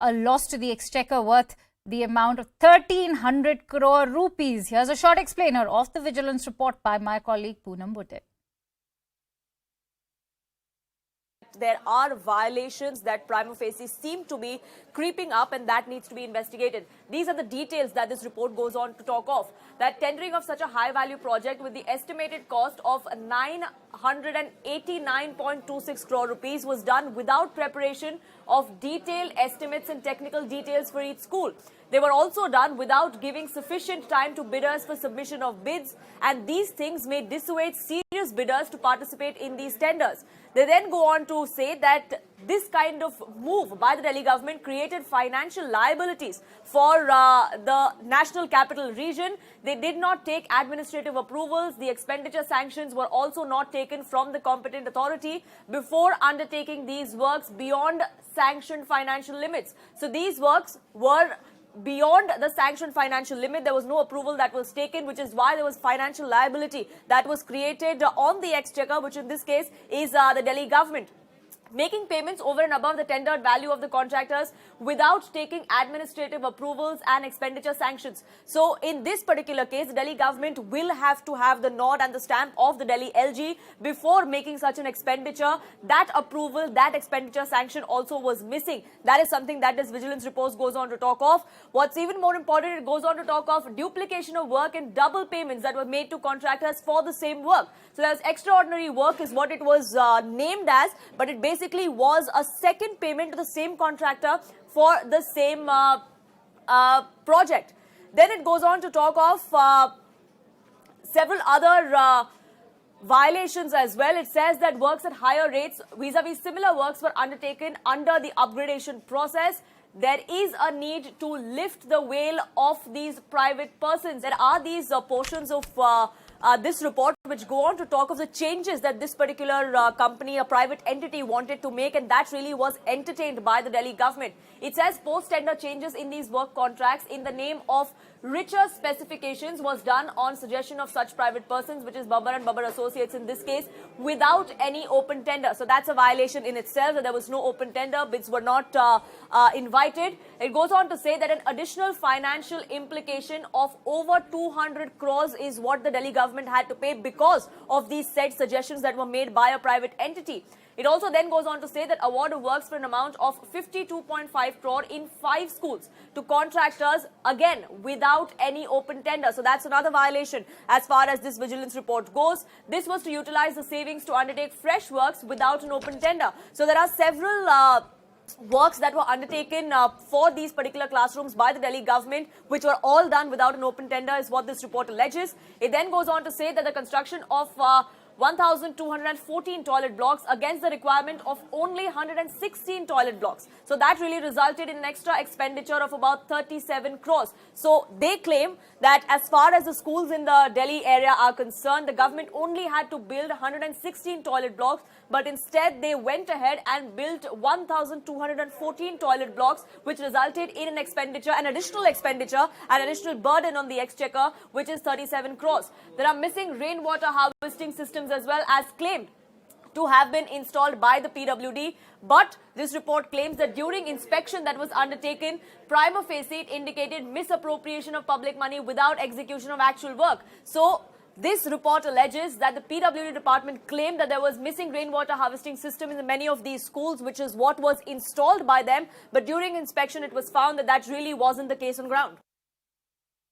a loss to the exchequer worth the amount of 1,300 crore rupees. Here's a short explainer of the vigilance report by my colleague Poonam Bhutte. There are violations that prima facie seem to be creeping up, and that needs to be investigated. These are the details that this report goes on to talk of. That tendering of such a high-value project with the estimated cost of 989.26 crore rupees was done without preparation of detailed estimates and technical details for each school. They were also done without giving sufficient time to bidders for submission of bids, and these things may dissuade serious bidders to participate in these tenders. They then go on to say that this kind of move by the Delhi government created financial liabilities for the National Capital Region. They did not take administrative approvals. The expenditure sanctions were also not taken from the competent authority before undertaking these works beyond sanctioned financial limits. So these works were beyond the sanctioned financial limit. There was no approval that was taken, which is why there was financial liability that was created on the exchequer, which in this case is the Delhi government, making payments over and above the tendered value of the contractors without taking administrative approvals and expenditure sanctions. So in this particular case, the Delhi government will have to have the nod and the stamp of the Delhi LG before making such an expenditure. That approval, that expenditure sanction also was missing. That is something that this vigilance report goes on to talk of. What's even more important, it goes on to talk of duplication of work and double payments that were made to contractors for the same work. So there's extraordinary work is what it was named as, but it basically was a second payment to the same contractor for the same project. Then it goes on to talk of several other violations as well. It says that works at higher rates vis-a-vis similar works were undertaken under the upgradation process. There is a need to lift the veil of these private persons. There are these portions of this report which go on to talk of the changes that this particular company, a private entity, wanted to make, and that really was entertained by the Delhi government. It says post-tender changes in these work contracts in the name of richer specifications was done on suggestion of such private persons, which is Babbar and Babbar Associates in this case, without any open tender. So that's a violation in itself, that there was no open tender, bids were not invited. It goes on to say that an additional financial implication of over 200 crores is what the Delhi government had to pay because of these said suggestions that were made by a private entity. It also then goes on to say that award of works for an amount of 52.5 crore in 5 schools to contractors, again, without any open tender. So that's another violation as far as this vigilance report goes. This was to utilize the savings to undertake fresh works without an open tender. So there are several works that were undertaken for these particular classrooms by the Delhi government, which were all done without an open tender, is what this report alleges. It then goes on to say that the construction of 1,214 toilet blocks against the requirement of only 116 toilet blocks. So that really resulted in an extra expenditure of about 37 crores. So they claim that as far as the schools in the Delhi area are concerned, the government only had to build 116 toilet blocks, but instead they went ahead and built 1,214 toilet blocks, which resulted in an expenditure, an additional expenditure, an additional burden on the exchequer, which is 37 crores. There are missing rainwater harvesting systems as well as claimed to have been installed by the PWD, but this report claims that during inspection that was undertaken, prima facie it indicated misappropriation of public money without execution of actual work. So this report alleges that the PWD department claimed that there was missing rainwater harvesting system in many of these schools, which is what was installed by them, but during inspection it was found that that really wasn't the case on ground.